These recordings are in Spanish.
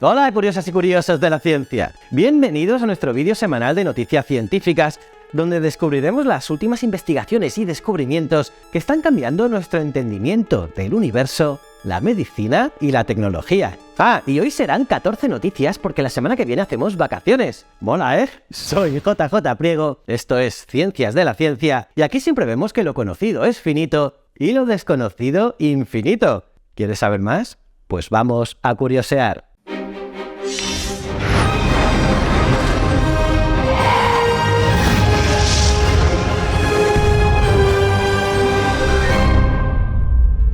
Hola curiosas y curiosos de la ciencia, bienvenidos a nuestro vídeo semanal de noticias científicas, donde descubriremos las últimas investigaciones y descubrimientos que están cambiando nuestro entendimiento del universo, la medicina y la tecnología. Y hoy serán 14 noticias porque la semana que viene hacemos vacaciones. Mola, ¿eh? Soy JJ Priego, esto es Ciencias de la Ciencia, y aquí siempre vemos que lo conocido es finito y lo desconocido infinito. ¿Quieres saber más? Pues vamos a curiosear.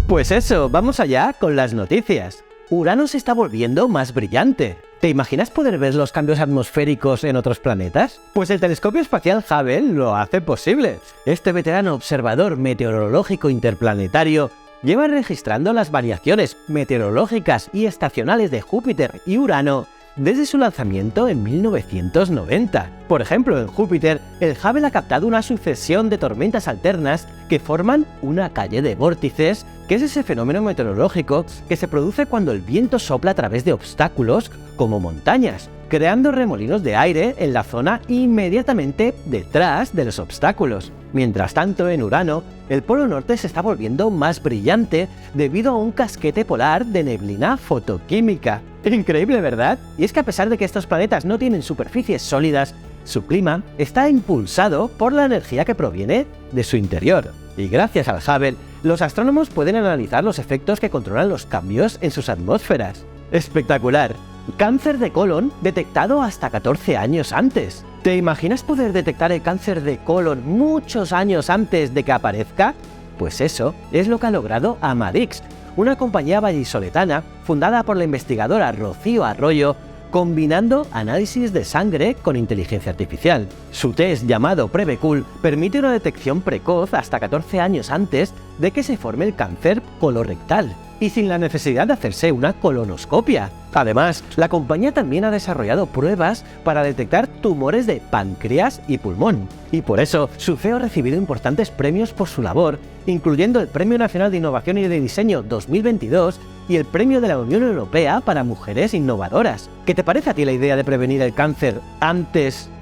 Pues eso, vamos allá con las noticias. Urano se está volviendo más brillante. ¿Te imaginas poder ver los cambios atmosféricos en otros planetas? Pues el telescopio espacial Hubble lo hace posible. Este veterano observador meteorológico interplanetario lleva registrando las variaciones meteorológicas y estacionales de Júpiter y Urano desde su lanzamiento en 1990. Por ejemplo, en Júpiter, el Hubble ha captado una sucesión de tormentas alternas que forman una calle de vórtices, que es ese fenómeno meteorológico que se produce cuando el viento sopla a través de obstáculos como montañas, creando remolinos de aire en la zona inmediatamente detrás de los obstáculos. Mientras tanto, en Urano, el polo norte se está volviendo más brillante debido a un casquete polar de neblina fotoquímica. Increíble, ¿verdad? Y es que a pesar de que estos planetas no tienen superficies sólidas, su clima está impulsado por la energía que proviene de su interior. Y gracias al Hubble, los astrónomos pueden analizar los efectos que controlan los cambios en sus atmósferas. ¡Espectacular! Cáncer de colon detectado hasta 14 años antes. ¿Te imaginas poder detectar el cáncer de colon muchos años antes de que aparezca? Pues eso es lo que ha logrado Amadix, una compañía vallisoletana fundada por la investigadora Rocío Arroyo, combinando análisis de sangre con inteligencia artificial. Su test llamado PreVeCul permite una detección precoz hasta 14 años antes de que se forme el cáncer colorectal y sin la necesidad de hacerse una colonoscopia. Además, la compañía también ha desarrollado pruebas para detectar tumores de páncreas y pulmón. Y por eso, su CEO ha recibido importantes premios por su labor, incluyendo el Premio Nacional de Innovación y de Diseño 2022 y el Premio de la Unión Europea para Mujeres Innovadoras. ¿Qué te parece a ti la idea de prevenir el cáncer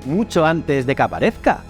mucho antes de que aparezca?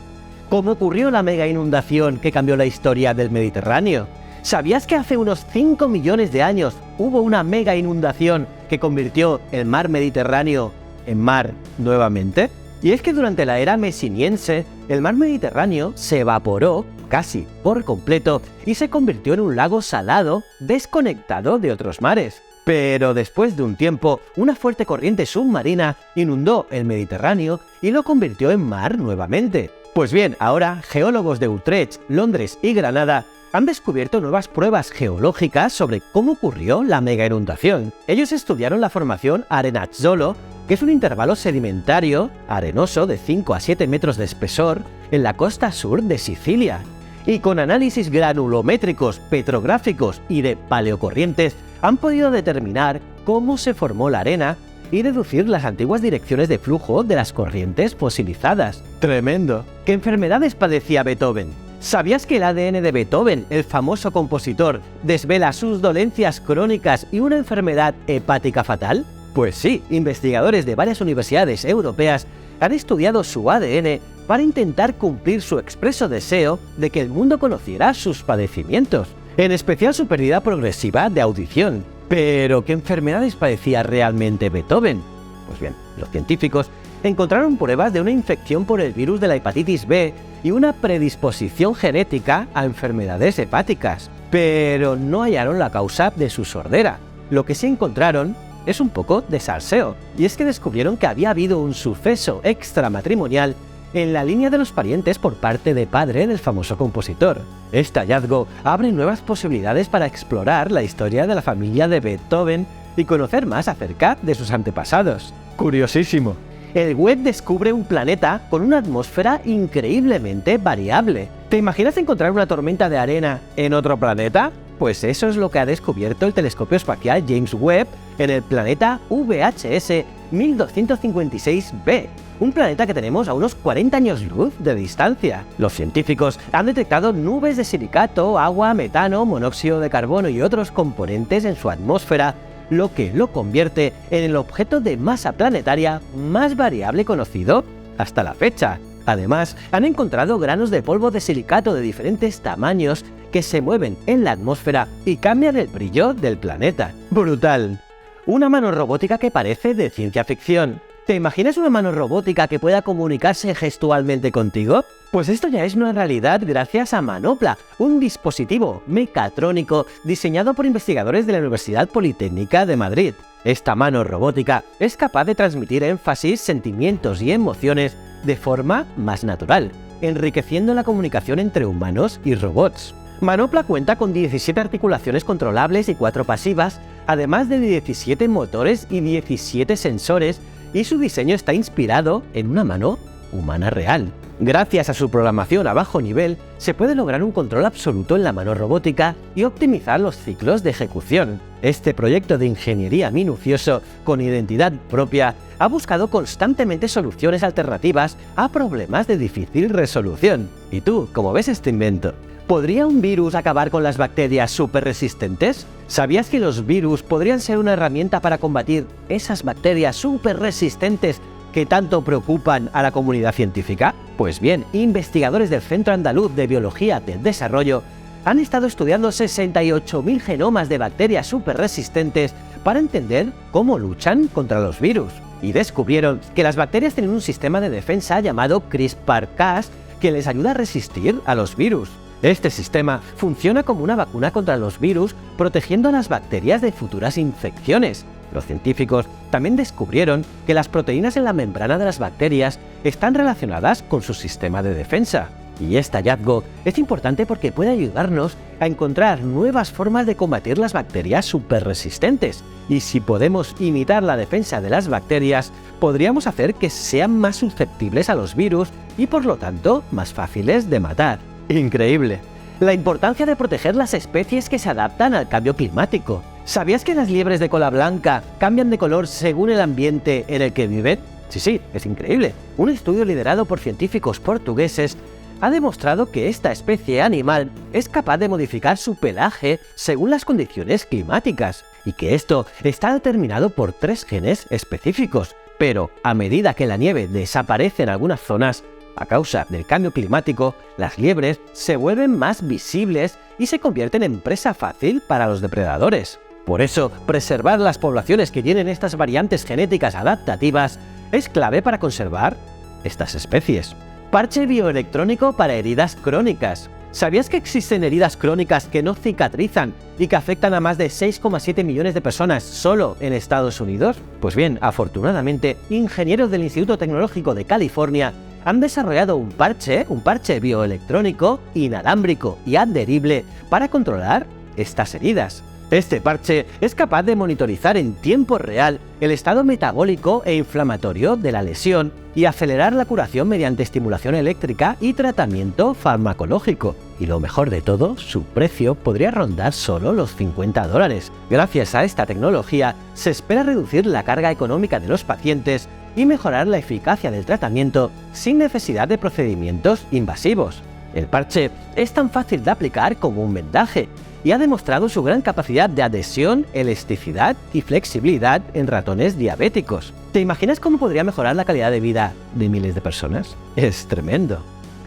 ¿Cómo ocurrió la mega inundación que cambió la historia del Mediterráneo? ¿Sabías que hace unos 5 millones de años hubo una mega inundación que convirtió el mar Mediterráneo en mar nuevamente? Y es que durante la era mesiniense, el mar Mediterráneo se evaporó casi por completo y se convirtió en un lago salado desconectado de otros mares. Pero después de un tiempo, una fuerte corriente submarina inundó el Mediterráneo y lo convirtió en mar nuevamente. Pues bien, ahora geólogos de Utrecht, Londres y Granada han descubierto nuevas pruebas geológicas sobre cómo ocurrió la mega inundación. Ellos estudiaron la formación Arenazzolo, que es un intervalo sedimentario arenoso de 5 a 7 metros de espesor en la costa sur de Sicilia. Y con análisis granulométricos, petrográficos y de paleocorrientes han podido determinar cómo se formó la arena y deducir las antiguas direcciones de flujo de las corrientes fosilizadas. ¡Tremendo! ¿Qué enfermedades padecía Beethoven? ¿Sabías que el ADN de Beethoven, el famoso compositor, desvela sus dolencias crónicas y una enfermedad hepática fatal? Pues sí, investigadores de varias universidades europeas han estudiado su ADN para intentar cumplir su expreso deseo de que el mundo conociera sus padecimientos, en especial su pérdida progresiva de audición. ¿Pero qué enfermedades padecía realmente Beethoven? Pues bien, los científicos encontraron pruebas de una infección por el virus de la hepatitis B y una predisposición genética a enfermedades hepáticas, pero no hallaron la causa de su sordera. Lo que sí encontraron es un poco de salseo, y es que descubrieron que había habido un suceso extramatrimonial en la línea de los parientes por parte de padre del famoso compositor. Este hallazgo abre nuevas posibilidades para explorar la historia de la familia de Beethoven y conocer más acerca de sus antepasados. ¡Curiosísimo! El web descubre un planeta con una atmósfera increíblemente variable. ¿Te imaginas encontrar una tormenta de arena en otro planeta? Pues eso es lo que ha descubierto el telescopio espacial James Webb en el planeta VHS 1256b, un planeta que tenemos a unos 40 años luz de distancia. Los científicos han detectado nubes de silicato, agua, metano, monóxido de carbono y otros componentes en su atmósfera lo que lo convierte en el objeto de masa planetaria más variable conocido hasta la fecha. Además, han encontrado granos de polvo de silicato de diferentes tamaños que se mueven en la atmósfera y cambian el brillo del planeta. ¡Brutal! Una mano robótica que parece de ciencia ficción. ¿Te imaginas una mano robótica que pueda comunicarse gestualmente contigo? Pues esto ya es una realidad gracias a Manopla, un dispositivo mecatrónico diseñado por investigadores de la Universidad Politécnica de Madrid. Esta mano robótica es capaz de transmitir énfasis, sentimientos y emociones de forma más natural, enriqueciendo la comunicación entre humanos y robots. Manopla cuenta con 17 articulaciones controlables y 4 pasivas, además de 17 motores y 17 sensores, y su diseño está inspirado en una mano humana real. Gracias a su programación a bajo nivel, se puede lograr un control absoluto en la mano robótica y optimizar los ciclos de ejecución. Este proyecto de ingeniería minucioso, con identidad propia, ha buscado constantemente soluciones alternativas a problemas de difícil resolución. ¿Y tú, cómo ves este invento? ¿Podría un virus acabar con las bacterias súper resistentes? ¿Sabías que los virus podrían ser una herramienta para combatir esas bacterias súper resistentes que tanto preocupan a la comunidad científica? Pues bien, investigadores del Centro Andaluz de Biología del Desarrollo han estado estudiando 68.000 genomas de bacterias súper resistentes para entender cómo luchan contra los virus. Y descubrieron que las bacterias tienen un sistema de defensa llamado CRISPR-Cas que les ayuda a resistir a los virus. Este sistema funciona como una vacuna contra los virus, protegiendo a las bacterias de futuras infecciones. Los científicos también descubrieron que las proteínas en la membrana de las bacterias están relacionadas con su sistema de defensa. Y este hallazgo es importante porque puede ayudarnos a encontrar nuevas formas de combatir las bacterias superresistentes. Y si podemos imitar la defensa de las bacterias, podríamos hacer que sean más susceptibles a los virus y por lo tanto más fáciles de matar. ¡Increíble! La importancia de proteger las especies que se adaptan al cambio climático. ¿Sabías que las liebres de cola blanca cambian de color según el ambiente en el que viven? Sí, es increíble. Un estudio liderado por científicos portugueses ha demostrado que esta especie animal es capaz de modificar su pelaje según las condiciones climáticas, y que esto está determinado por 3 genes específicos. Pero a medida que la nieve desaparece en algunas zonas, a causa del cambio climático, las liebres se vuelven más visibles y se convierten en presa fácil para los depredadores. Por eso, preservar las poblaciones que tienen estas variantes genéticas adaptativas es clave para conservar estas especies. Parche bioelectrónico para heridas crónicas. ¿Sabías que existen heridas crónicas que no cicatrizan y que afectan a más de 6,7 millones de personas solo en Estados Unidos? Pues bien, afortunadamente, ingenieros del Instituto Tecnológico de California han desarrollado un parche bioelectrónico inalámbrico y adherible para controlar estas heridas. Este parche es capaz de monitorizar en tiempo real el estado metabólico e inflamatorio de la lesión y acelerar la curación mediante estimulación eléctrica y tratamiento farmacológico. Y lo mejor de todo, su precio podría rondar solo los $50. Gracias a esta tecnología, se espera reducir la carga económica de los pacientes y mejorar la eficacia del tratamiento sin necesidad de procedimientos invasivos. El parche es tan fácil de aplicar como un vendaje y ha demostrado su gran capacidad de adhesión, elasticidad y flexibilidad en ratones diabéticos. ¿Te imaginas cómo podría mejorar la calidad de vida de miles de personas? Es tremendo.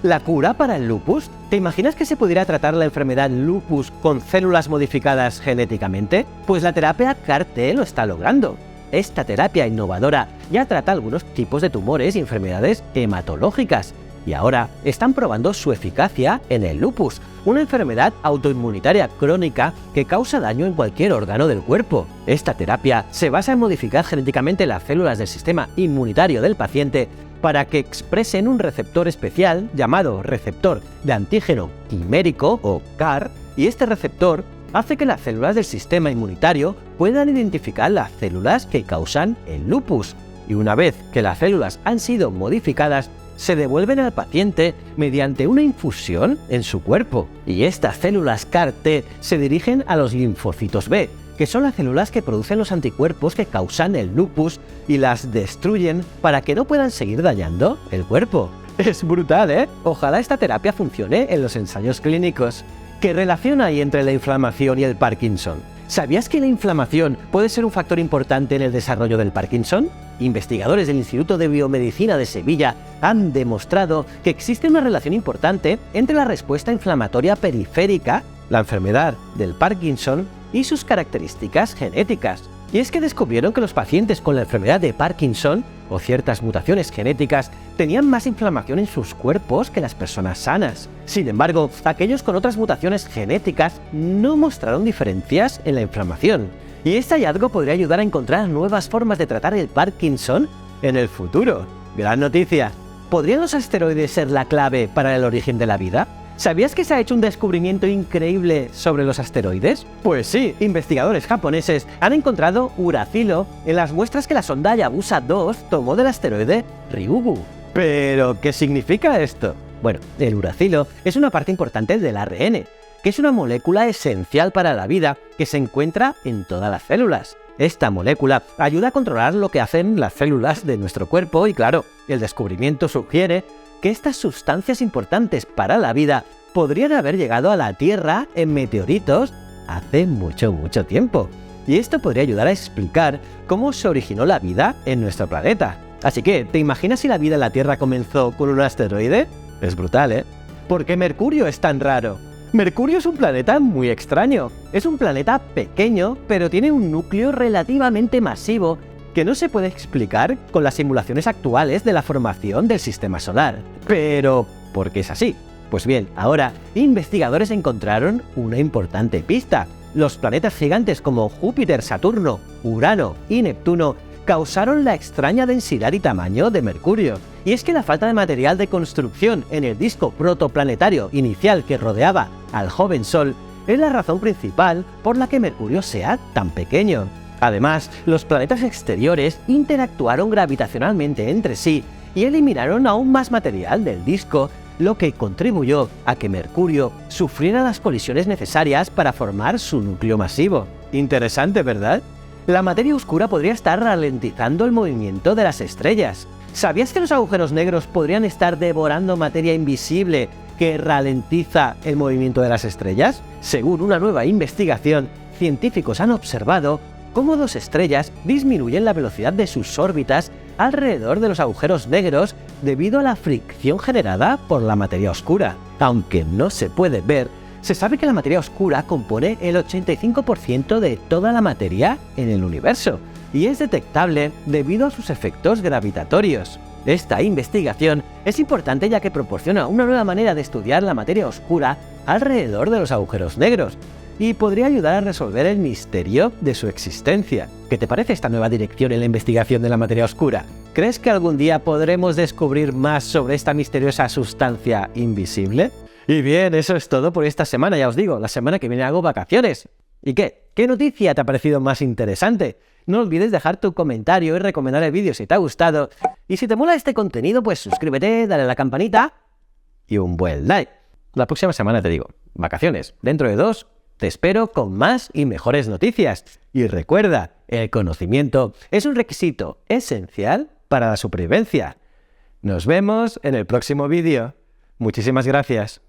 ¿La cura para el lupus? ¿Te imaginas que se pudiera tratar la enfermedad lupus con células modificadas genéticamente? Pues la terapia CAR-T lo está logrando. Esta terapia innovadora ya trata algunos tipos de tumores y enfermedades hematológicas, y ahora están probando su eficacia en el lupus, una enfermedad autoinmunitaria crónica que causa daño en cualquier órgano del cuerpo. Esta terapia se basa en modificar genéticamente las células del sistema inmunitario del paciente para que expresen un receptor especial llamado receptor de antígeno quimérico o CAR, y este receptor hace que las células del sistema inmunitario puedan identificar las células que causan el lupus, y una vez que las células han sido modificadas, se devuelven al paciente mediante una infusión en su cuerpo. Y estas células CAR-T se dirigen a los linfocitos B, que son las células que producen los anticuerpos que causan el lupus y las destruyen para que no puedan seguir dañando el cuerpo. Es brutal, ¿eh? Ojalá esta terapia funcione en los ensayos clínicos. ¿Qué relación hay entre la inflamación y el Parkinson? ¿Sabías que la inflamación puede ser un factor importante en el desarrollo del Parkinson? Investigadores del Instituto de Biomedicina de Sevilla han demostrado que existe una relación importante entre la respuesta inflamatoria periférica, la enfermedad del Parkinson, y sus características genéticas. Y es que descubrieron que los pacientes con la enfermedad de Parkinson o ciertas mutaciones genéticas tenían más inflamación en sus cuerpos que las personas sanas. Sin embargo, aquellos con otras mutaciones genéticas no mostraron diferencias en la inflamación. Y este hallazgo podría ayudar a encontrar nuevas formas de tratar el Parkinson en el futuro. ¡Gran noticia! ¿Podrían los asteroides ser la clave para el origen de la vida? ¿Sabías que se ha hecho un descubrimiento increíble sobre los asteroides? Pues sí, investigadores japoneses han encontrado uracilo en las muestras que la sonda Hayabusa 2 tomó del asteroide Ryugu. ¿Pero qué significa esto? Bueno, el uracilo es una parte importante del ARN, que es una molécula esencial para la vida que se encuentra en todas las células. Esta molécula ayuda a controlar lo que hacen las células de nuestro cuerpo y claro, el descubrimiento sugiere que estas sustancias importantes para la vida podrían haber llegado a la Tierra en meteoritos hace mucho tiempo. Y esto podría ayudar a explicar cómo se originó la vida en nuestro planeta. Así que, ¿te imaginas si la vida en la Tierra comenzó con un asteroide? Es brutal, ¿eh? ¿Por qué Mercurio es tan raro? Mercurio es un planeta muy extraño. Es un planeta pequeño, pero tiene un núcleo relativamente masivo que no se puede explicar con las simulaciones actuales de la formación del sistema solar. Pero, ¿por qué es así? Pues bien, ahora investigadores encontraron una importante pista. Los planetas gigantes como Júpiter, Saturno, Urano y Neptuno causaron la extraña densidad y tamaño de Mercurio. Y es que la falta de material de construcción en el disco protoplanetario inicial que rodeaba al joven Sol es la razón principal por la que Mercurio sea tan pequeño. Además, los planetas exteriores interactuaron gravitacionalmente entre sí y eliminaron aún más material del disco, lo que contribuyó a que Mercurio sufriera las colisiones necesarias para formar su núcleo masivo. Interesante, ¿verdad? La materia oscura podría estar ralentizando el movimiento de las estrellas. ¿Sabías que los agujeros negros podrían estar devorando materia invisible que ralentiza el movimiento de las estrellas? Según una nueva investigación, científicos han observado cómo dos estrellas disminuyen la velocidad de sus órbitas alrededor de los agujeros negros debido a la fricción generada por la materia oscura. Aunque no se puede ver, se sabe que la materia oscura compone el 85% de toda la materia en el universo y es detectable debido a sus efectos gravitatorios. Esta investigación es importante ya que proporciona una nueva manera de estudiar la materia oscura alrededor de los agujeros negros y podría ayudar a resolver el misterio de su existencia. ¿Qué te parece esta nueva dirección en la investigación de la materia oscura? ¿Crees que algún día podremos descubrir más sobre esta misteriosa sustancia invisible? Y bien, eso es todo por esta semana, ya os digo, la semana que viene hago vacaciones. ¿Y qué? ¿Qué noticia te ha parecido más interesante? No olvides dejar tu comentario y recomendar el vídeo si te ha gustado. Y si te mola este contenido, pues suscríbete, dale a la campanita y un buen like. La próxima semana te digo, vacaciones. Dentro de 2, te espero con más y mejores noticias. Y recuerda, el conocimiento es un requisito esencial para la supervivencia. Nos vemos en el próximo vídeo. Muchísimas gracias.